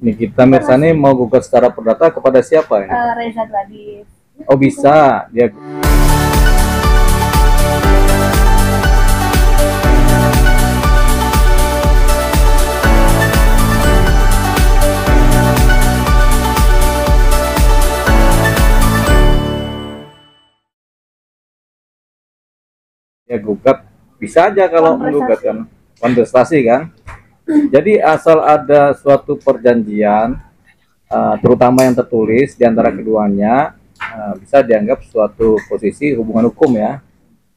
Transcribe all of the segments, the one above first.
Nikita Mirzani mau gugat secara perdata kepada siapa ini? Reza Gladys. Oh bisa, dia gugat, bisa aja kalau menggugat kan, kontestasi kan. Jadi asal ada suatu perjanjian, terutama yang tertulis di antara keduanya, bisa dianggap suatu posisi hubungan hukum ya,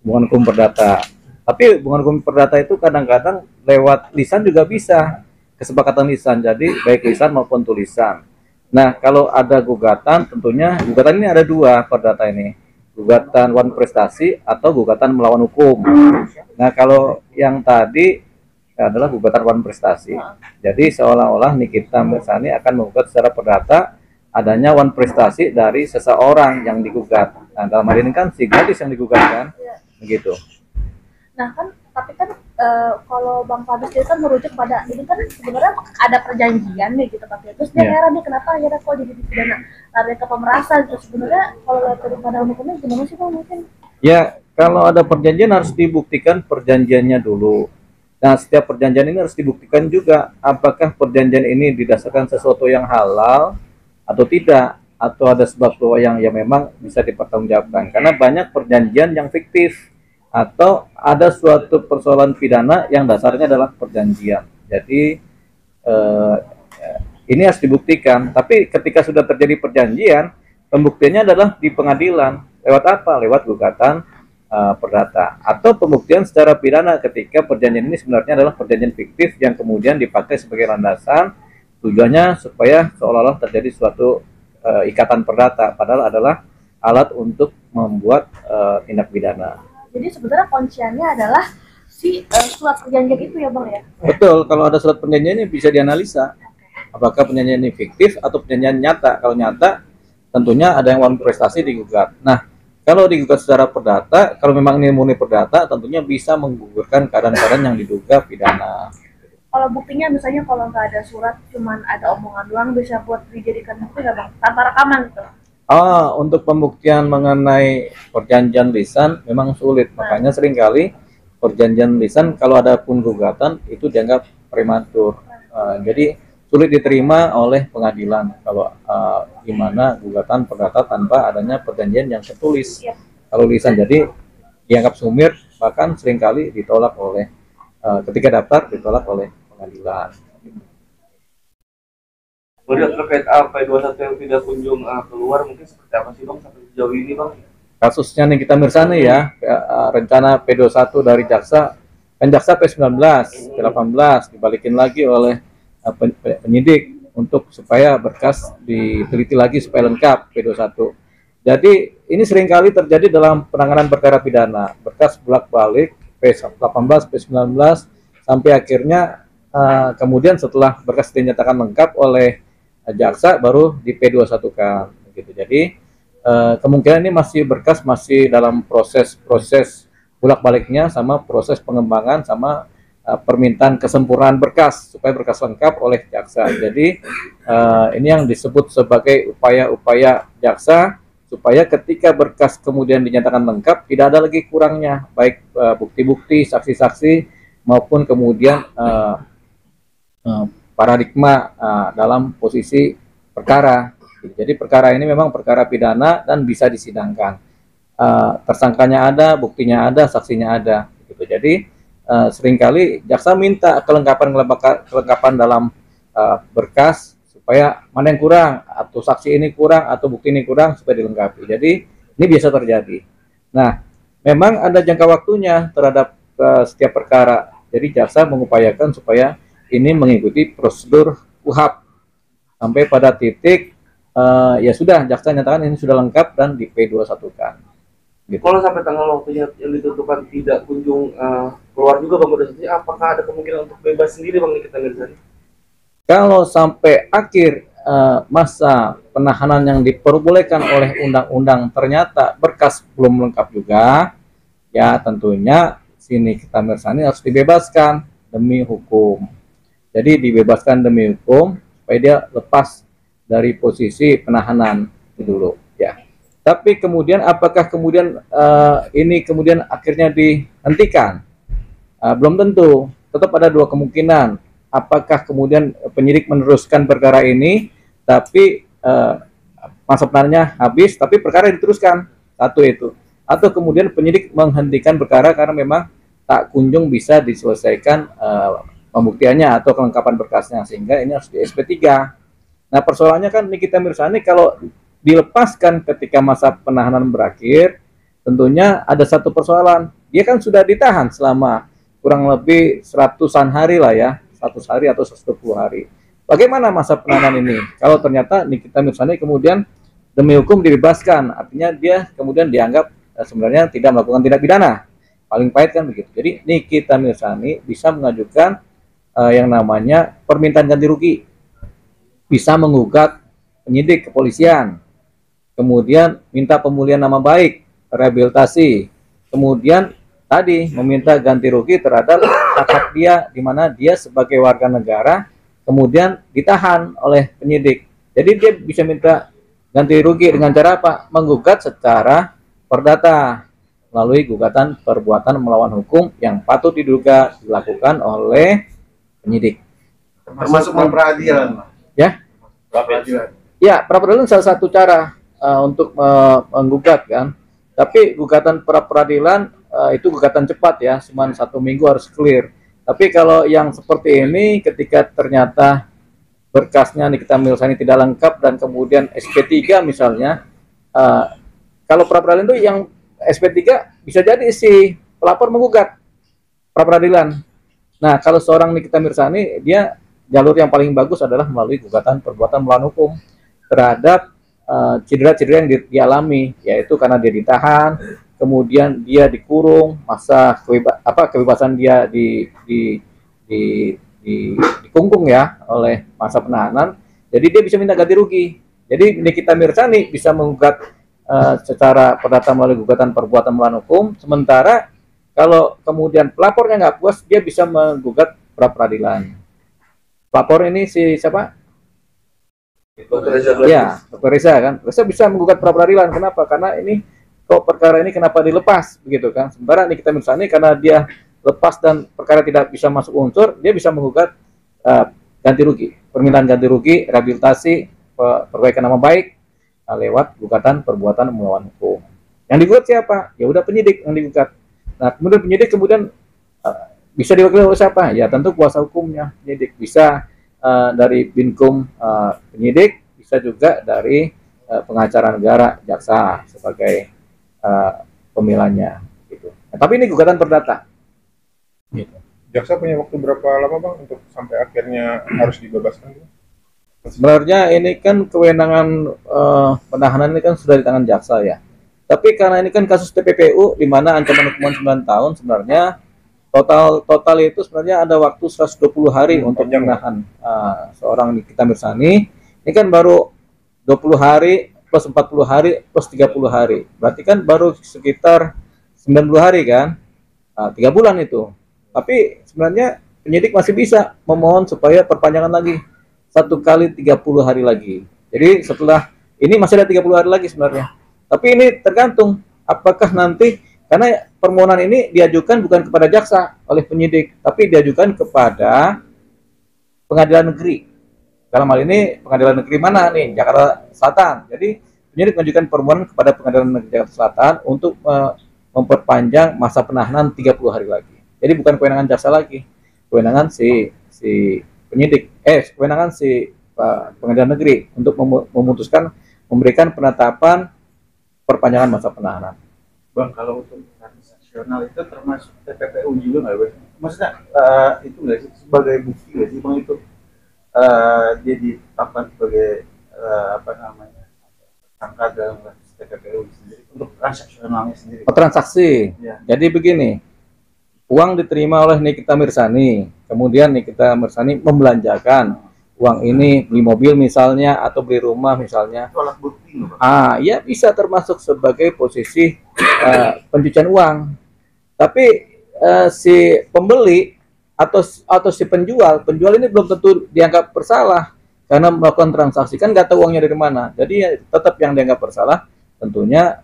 hubungan hukum perdata. Tapi hubungan hukum perdata itu kadang-kadang lewat lisan juga bisa, kesepakatan lisan, jadi baik lisan maupun tulisan. Nah kalau ada gugatan, tentunya gugatan ini ada dua perdata ini, gugatan wan prestasi atau gugatan melawan hukum. Nah kalau yang tadi adalah gugatan wan prestasi. Jadi seolah-olah Nikita Mirzani akan menggugat secara perdata adanya wan prestasi dari seseorang yang digugat. Nah dalam hal ini kan si gadis yang digugat kan, begitu. Nah kan, tapi kan kalau Bang Fabis itu kan merujuk pada ini kan sebenarnya ada perjanjian nih gitu Pak. Terus dia heran nih kenapa akhirnya kok jadi dipidana lari ke pemerasan. Terus sebenarnya kalau lihat dari pandangan hukumnya gimana sih Bang mungkin? Ya kalau ada perjanjian harus dibuktikan perjanjiannya dulu. Nah setiap perjanjian ini harus dibuktikan juga apakah perjanjian ini didasarkan sesuatu yang halal atau tidak, atau ada sebab yang memang bisa dipertanggungjawabkan. Karena banyak perjanjian yang fiktif atau ada suatu persoalan pidana yang dasarnya adalah perjanjian. Jadi ini harus dibuktikan. Tapi ketika sudah terjadi perjanjian, pembuktiannya adalah di pengadilan. Lewat apa? Lewat gugatan perdata. Atau pembuktian secara pidana ketika perjanjian ini sebenarnya adalah perjanjian fiktif yang kemudian dipakai sebagai landasan, tujuannya supaya seolah-olah terjadi suatu ikatan perdata, padahal adalah alat untuk membuat tindak pidana. Jadi sebenarnya kunciannya adalah si surat perjanjian itu ya Bang ya? Betul, kalau ada surat perjanjian ini bisa dianalisa. Apakah perjanjian ini fiktif atau perjanjian nyata. Kalau nyata, tentunya ada yang wan prestasi digugat. Nah, kalau digugat secara perdata, kalau memang ini murni perdata, tentunya bisa menggugurkan keadaan-keadaan yang diduga pidana. Kalau buktinya misalnya kalau nggak ada surat, cuman ada omongan doang, bisa buat dijadikan bukti nggak Bang? Tanpa rekaman gitu? Untuk pembuktian mengenai perjanjian lisan memang sulit, makanya seringkali perjanjian lisan kalau ada pun gugatan itu dianggap prematur. Jadi sulit diterima oleh pengadilan kalau gimana gugatan perdata tanpa adanya perjanjian yang tertulis. Kalau lisan jadi dianggap sumir, bahkan seringkali ditolak oleh ketika daftar ditolak oleh pengadilan. Kemudian terkait P21 yang tidak kunjung keluar, mungkin seperti apa sih Bang sampai sejauh ini Bang? Kasusnya Nikita Mirzani ya, rencana P21 dari jaksa, kan jaksa P19, P18 dibalikin lagi oleh penyidik untuk supaya berkas diteliti lagi supaya lengkap P21. Jadi ini seringkali terjadi dalam penanganan perkara pidana, berkas bolak-balik P18, P19 sampai akhirnya kemudian setelah berkas dinyatakan lengkap oleh jaksa baru di P21 kan gitu. Jadi kemungkinan ini berkas masih dalam proses bolak-baliknya sama proses pengembangan sama permintaan kesempurnaan berkas supaya berkas lengkap oleh jaksa. Jadi ini yang disebut sebagai upaya-upaya jaksa supaya ketika berkas kemudian dinyatakan lengkap tidak ada lagi kurangnya, baik bukti-bukti, saksi-saksi maupun kemudian paradigma dalam posisi perkara. Jadi perkara ini memang perkara pidana dan bisa disidangkan. Tersangkanya ada, buktinya ada, saksinya ada. Gitu. Jadi seringkali jaksa minta kelengkapan dalam berkas supaya mana yang kurang, atau saksi ini kurang, atau bukti ini kurang supaya dilengkapi. Jadi ini biasa terjadi. Nah, memang ada jangka waktunya terhadap setiap perkara. Jadi jaksa mengupayakan supaya ini mengikuti prosedur UHAP sampai pada titik ya sudah jaksa nyatakan ini sudah lengkap dan di P21 kan. Gitu. Kalau sampai tanggal waktunya yang ditentukan tidak kunjung keluar juga Bang, apakah ada kemungkinan untuk bebas sendiri Bang Nikita Mirzani? Kalau sampai akhir masa penahanan yang diperbolehkan oleh undang-undang ternyata berkas belum lengkap juga, ya tentunya si Nikita Mirzani harus dibebaskan demi hukum. Jadi dibebaskan demi hukum supaya dia lepas dari posisi penahanan itu dulu ya. Tapi kemudian apakah kemudian ini kemudian akhirnya dihentikan? Belum tentu, tetap ada dua kemungkinan. Apakah kemudian penyidik meneruskan perkara ini, tapi masa penahanannya habis, tapi perkara diteruskan, satu itu. Atau kemudian penyidik menghentikan perkara karena memang tak kunjung bisa diselesaikan pembuktiannya atau kelengkapan berkasnya, sehingga ini harus di SP3. Nah persoalannya kan Nikita Mirzani kalau dilepaskan ketika masa penahanan berakhir, tentunya ada satu persoalan. Dia kan sudah ditahan selama kurang lebih 100-an hari lah ya, 100 hari atau 120 hari. Bagaimana masa penahanan ini? Kalau ternyata Nikita Mirzani kemudian demi hukum dibebaskan, artinya dia kemudian dianggap sebenarnya tidak melakukan tindak pidana. Paling pahit kan begitu. Jadi Nikita Mirzani bisa mengajukan yang namanya permintaan ganti rugi. Bisa menggugat penyidik kepolisian, kemudian minta pemulihan nama baik, rehabilitasi, kemudian tadi meminta ganti rugi terhadap hak dia, di mana dia sebagai warga negara kemudian ditahan oleh penyidik. Jadi dia bisa minta ganti rugi dengan cara apa? Menggugat secara perdata melalui gugatan perbuatan melawan hukum yang patut diduga dilakukan oleh penyidik. Termasuk peradilan. Ya, ya, peradilan salah satu cara untuk menggugat kan. Tapi gugatan peradilan itu gugatan cepat ya, cuma 1 minggu harus clear. Tapi kalau yang seperti ini, ketika ternyata berkasnya Nikita Mirzani tidak lengkap dan kemudian SP3 misalnya, kalau peradilan itu yang SP3 bisa jadi si pelapor menggugat peradilan. Nah, kalau seorang Nikita Mirzani, dia jalur yang paling bagus adalah melalui gugatan perbuatan melawan hukum terhadap cedera-cedera yang dialami, yaitu karena dia ditahan, kemudian dia dikurung, masa kebebasan dia dikungkung ya oleh masa penahanan. Jadi dia bisa minta ganti rugi. Jadi Nikita Mirzani bisa menggugat secara perdata melalui gugatan perbuatan melawan hukum, sementara kalau kemudian pelapornya nggak puas, dia bisa menggugat pra peradilan. Pelapor ini si siapa? Ya, Dr. Reza kan. Reza bisa menggugat pra peradilan. Kenapa? Karena ini kok perkara ini kenapa dilepas begitu kan? Sementara Nikita Mirzani karena dia lepas dan perkara tidak bisa masuk unsur, dia bisa menggugat ganti rugi, permintaan ganti rugi, rehabilitasi, perbaikan nama baik lewat gugatan perbuatan melawan hukum. Yang digugat siapa? Ya udah penyidik yang digugat. Nah, kemudian penyidik kemudian bisa diwakili oleh siapa? Ya tentu kuasa hukumnya penyidik. Bisa dari Binkum penyidik, bisa juga dari pengacara negara, jaksa sebagai pemilahnya. Gitu. Nah, tapi ini gugatan perdata. Gitu. Jaksa punya waktu berapa lama Bang untuk sampai akhirnya harus dibebaskan? Sebenarnya ini kan kewenangan penahanan ini kan sudah di tangan jaksa ya. Tapi karena ini kan kasus TPPU di mana ancaman hukuman 9 tahun, sebenarnya total itu sebenarnya ada waktu 120 hari untuk menahan seorang Nikita Mirzani. Ini kan baru 20 hari plus 40 hari plus 30 hari. Berarti kan baru sekitar 90 hari kan? 3 bulan itu. Tapi sebenarnya penyidik masih bisa memohon supaya perpanjangan lagi 1 kali 30 hari lagi. Jadi setelah ini masih ada 30 hari lagi sebenarnya. Tapi ini tergantung apakah nanti, karena permohonan ini diajukan bukan kepada jaksa oleh penyidik, tapi diajukan kepada pengadilan negeri. Dalam hal ini pengadilan negeri mana nih? Jakarta Selatan. Jadi penyidik mengajukan permohonan kepada pengadilan negeri Jakarta Selatan untuk memperpanjang masa penahanan 30 hari lagi. Jadi bukan kewenangan jaksa lagi, kewenangan si penyidik, kewenangan si pengadilan negeri untuk memutuskan memberikan penetapan perpanjangan masa penahanan. Bang, kalau untuk transaksional itu termasuk TPPU juga nggak, Bang? Maksudnya itu nggak sih sebagai bukti nggak sih, Bang, itu dia ditetapkan sebagai tersangka dalam kasus TPPU sendiri untuk transaksionalnya sendiri? Transaksi. Ya. Jadi begini, uang diterima oleh Nikita Mirzani, kemudian Nikita Mirzani membelanjakan uang ini, beli mobil misalnya atau beli rumah misalnya. Itu alat bukti, Bang. Ya bisa termasuk sebagai posisi pencucian uang. Tapi si pembeli atau si penjual ini belum tentu dianggap bersalah karena melakukan transaksi kan nggak tahu uangnya dari mana. Jadi ya, tetap yang dianggap bersalah tentunya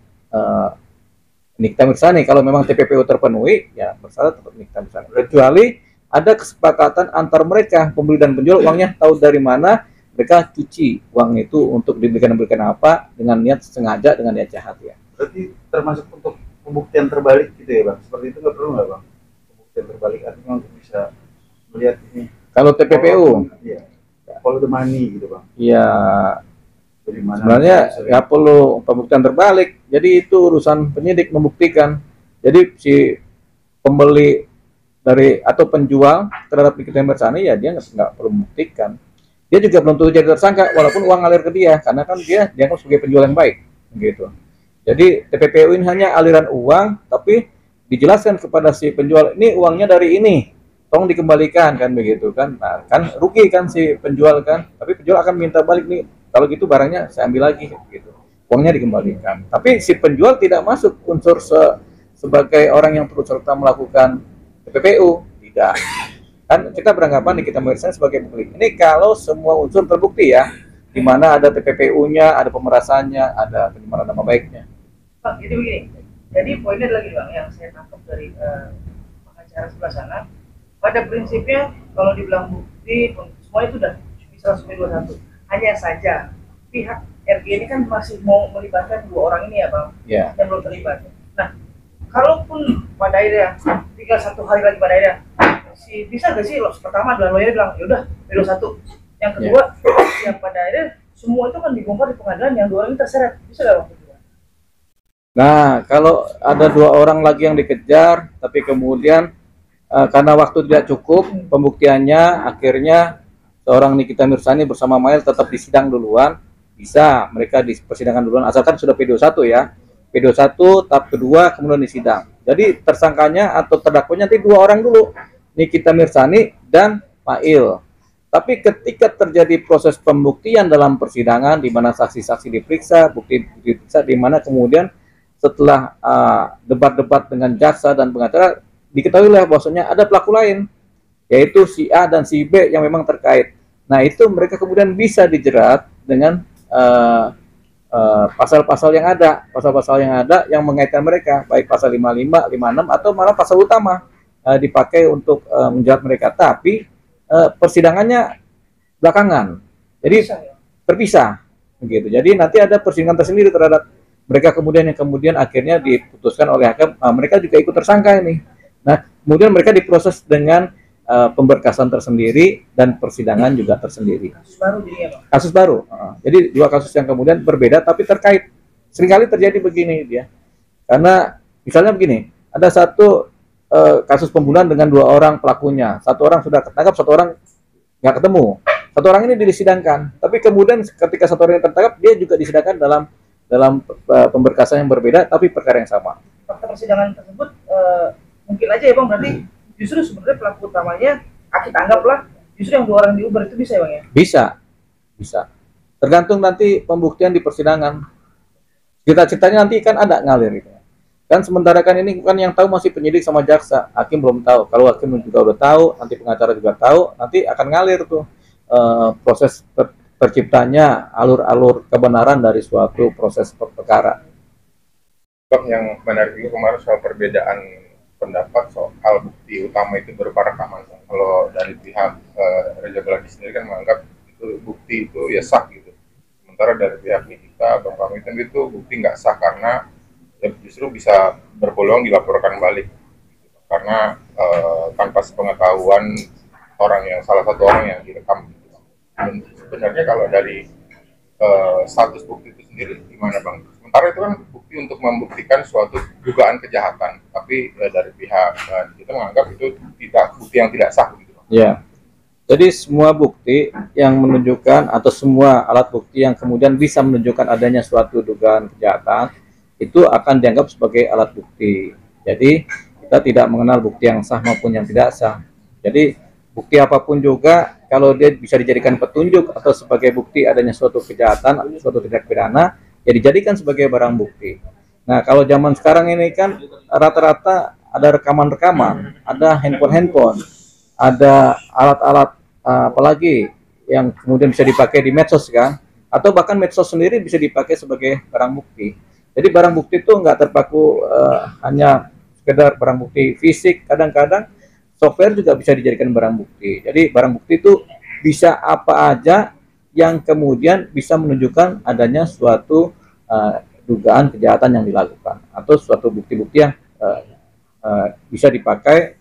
Nikita Mirzani. Kalau memang TPPU terpenuhi, ya bersalah tetap Nikita Mirzani. Kecuali ada kesepakatan antar mereka, pembeli dan penjual, uangnya tahu dari mana, mereka cuci uang itu untuk diberikan apa dengan niat sengaja, dengan niat jahat ya. Berarti termasuk untuk pembuktian terbalik gitu ya bang? Seperti itu nggak perlu nggak bang? Pembuktian terbalik artinya untuk bisa melihat ini. Kalau TPPU, Iya. Follow the money gitu bang. ya Dari mana? sebenarnya nggak perlu pembuktian terbalik. Jadi itu urusan penyidik membuktikan. Jadi si pembeli dari atau penjual terhadap Nikita Mirzani ya dia nggak perlu membuktikan. Dia juga belum tentu jadi tersangka walaupun uang ngalir ke dia karena kan dia dianggap sebagai penjual yang baik gitu. Jadi TPPU ini hanya aliran uang tapi dijelaskan kepada si penjual ini uangnya dari ini, tolong dikembalikan kan begitu kan. Nah, kan rugi kan si penjual kan, tapi penjual akan minta balik nih. Kalau gitu barangnya saya ambil lagi gitu. Uangnya dikembalikan. Tapi si penjual tidak masuk unsur sebagai orang yang turut serta melakukan TPPU, tidak. Kan kita beranggapan Nikita Mirzani sebagai pembeli. Ini kalau semua unsur terbukti ya, di mana ada TPPU-nya, ada pemerasannya, ada pencemaran nama baiknya. Bang, jadi begini. Jadi poinnya adalah gini bang, yang saya tangkap dari pengacara sebelah sana. Pada prinsipnya kalau dibilang bukti, semua itu udah bisa langsung 21. Hanya saja pihak RG ini kan masih mau melibatkan 2 orang ini ya bang, Ya. yang belum terlibat. Nah, kalaupun pada akhirnya tinggal 1 hari lagi pada akhirnya, bisa nggak sih pertama adalah lawyer bilang ya udah 21. Yang kedua, yang pada akhirnya semua itu kan dibongkar di pengadilan yang 2 orang ini terseret, bisa nggak bang? Nah, kalau ada 2 orang lagi yang dikejar, tapi kemudian karena waktu tidak cukup pembuktiannya, akhirnya seorang Nikita Mirzani bersama Mail tetap disidang duluan, bisa mereka di persidangan duluan, asalkan sudah P21 ya, P21 tahap kedua kemudian disidang. Jadi tersangkanya atau terdakwanya nanti 2 orang dulu, Nikita Mirzani dan Mail. Tapi ketika terjadi proses pembuktian dalam persidangan, di mana saksi-saksi diperiksa, bukti diperiksa, di mana kemudian setelah debat-debat dengan jaksa dan pengacara, diketahuilah bahwasanya ada pelaku lain, yaitu si A dan si B yang memang terkait. Nah, itu mereka kemudian bisa dijerat dengan pasal-pasal yang ada yang mengaitkan mereka, baik pasal 55, 56 atau malah pasal utama dipakai untuk menjerat mereka. Tapi persidangannya belakangan, jadi terpisah, begitu. Jadi nanti ada persidangan tersendiri terhadap mereka yang kemudian akhirnya diputuskan oleh hakim, mereka juga ikut tersangka ini. Nah, kemudian mereka diproses dengan pemberkasan tersendiri dan persidangan juga tersendiri. Kasus baru jadi ya bang? Kasus baru. Jadi 2 kasus yang kemudian berbeda tapi terkait. Seringkali terjadi begini dia. Karena misalnya begini, ada satu kasus pembunuhan dengan 2 orang pelakunya. 1 orang sudah ketangkap, 1 orang nggak ketemu. 1 orang ini disidangkan. Tapi kemudian ketika 1 orang yang tertangkap, dia juga disidangkan dalam pemberkasan yang berbeda tapi perkara yang sama. Fakta persidangan tersebut mungkin aja ya bang, berarti justru sebenarnya pelaku utamanya kita anggaplah justru yang 2 orang di Uber itu bisa ya bang ya? Bisa. Tergantung nanti pembuktian di persidangan. Cerita-ceritanya nanti kan ada ngalir gitu. Kan sementara kan ini kan yang tahu masih penyidik sama jaksa, hakim belum tahu. Kalau hakim juga udah tahu, nanti pengacara juga tahu, nanti akan ngalir tuh proses terciptanya alur-alur kebenaran dari suatu proses perkara. Bang, yang menarik juga kemarin soal perbedaan pendapat soal bukti utama itu berupa rekaman. Kalau dari pihak Reza Geladi sendiri kan menganggap itu bukti itu ya sah gitu. Sementara dari pihak Nikita, Bang Pamitan itu bukti nggak sah karena ya justru bisa berpeluang dilaporkan balik. Karena tanpa sepengetahuan salah satu orang yang direkam. Dan sebenarnya kalau dari status bukti itu sendiri gimana bang? Sementara itu kan bukti untuk membuktikan suatu dugaan kejahatan, tapi dari pihak kita menganggap itu bukti yang tidak sah gitu. Ya, jadi semua bukti yang menunjukkan atau semua alat bukti yang kemudian bisa menunjukkan adanya suatu dugaan kejahatan itu akan dianggap sebagai alat bukti. Jadi kita tidak mengenal bukti yang sah maupun yang tidak sah. Jadi bukti apapun juga kalau dia bisa dijadikan petunjuk atau sebagai bukti adanya suatu kejahatan, suatu tindak pidana, ya dijadikan sebagai barang bukti. Nah, kalau zaman sekarang ini kan rata-rata ada rekaman-rekaman, ada handphone-handphone, ada alat-alat apalagi yang kemudian bisa dipakai di medsos kan, atau bahkan medsos sendiri bisa dipakai sebagai barang bukti. Jadi barang bukti itu nggak terpaku hanya sekedar barang bukti fisik, kadang-kadang software juga bisa dijadikan barang bukti. Jadi barang bukti itu bisa apa aja yang kemudian bisa menunjukkan adanya suatu dugaan kejahatan yang dilakukan atau suatu bukti-bukti yang bisa dipakai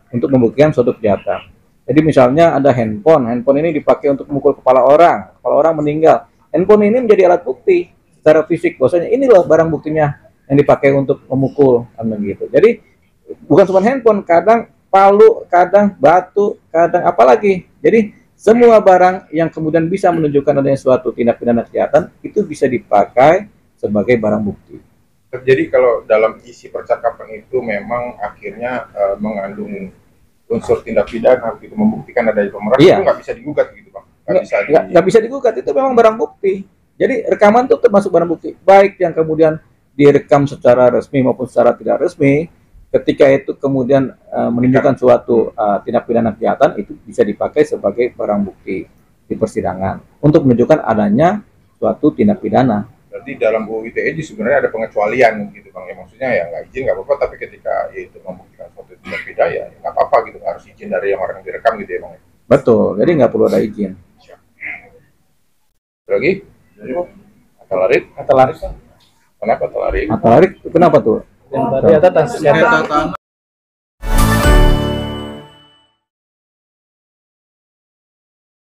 untuk membuktikan suatu kejahatan. Jadi misalnya ada handphone ini dipakai untuk memukul kepala orang meninggal. Handphone ini menjadi alat bukti secara fisik, bahwasanya ini loh barang buktinya yang dipakai untuk memukul, gitu. Jadi bukan cuma handphone, kadang palu, kadang batu, kadang apalagi. Jadi semua barang yang kemudian bisa menunjukkan adanya suatu tindak pidana kejahatan itu bisa dipakai sebagai barang bukti. Jadi kalau dalam isi percakapan itu memang akhirnya mengandung unsur tindak pidana, gitu, membuktikan adanya pemerasan, Iya. itu nggak bisa digugat gitu Bang? Nggak bisa digugat, itu memang barang bukti. Jadi rekaman itu termasuk barang bukti, baik yang kemudian direkam secara resmi maupun secara tidak resmi. Ketika itu kemudian menunjukkan suatu tindak pidana kejahatan, itu bisa dipakai sebagai barang bukti di persidangan untuk menunjukkan adanya suatu tindak pidana. Berarti dalam UU ITE sebenarnya ada pengecualian gitu Bang, ya maksudnya ya nggak izin nggak apa-apa, tapi ketika itu membuktikan suatu tindak pidana ya nggak apa-apa gitu, harus izin dari yang orang yang direkam gitu ya Bang. Betul, jadi nggak perlu ada izin. Lagi? Atalarik? Atalarik, Kenapa atalarik? atalarik kenapa tuh? Dan berarti ada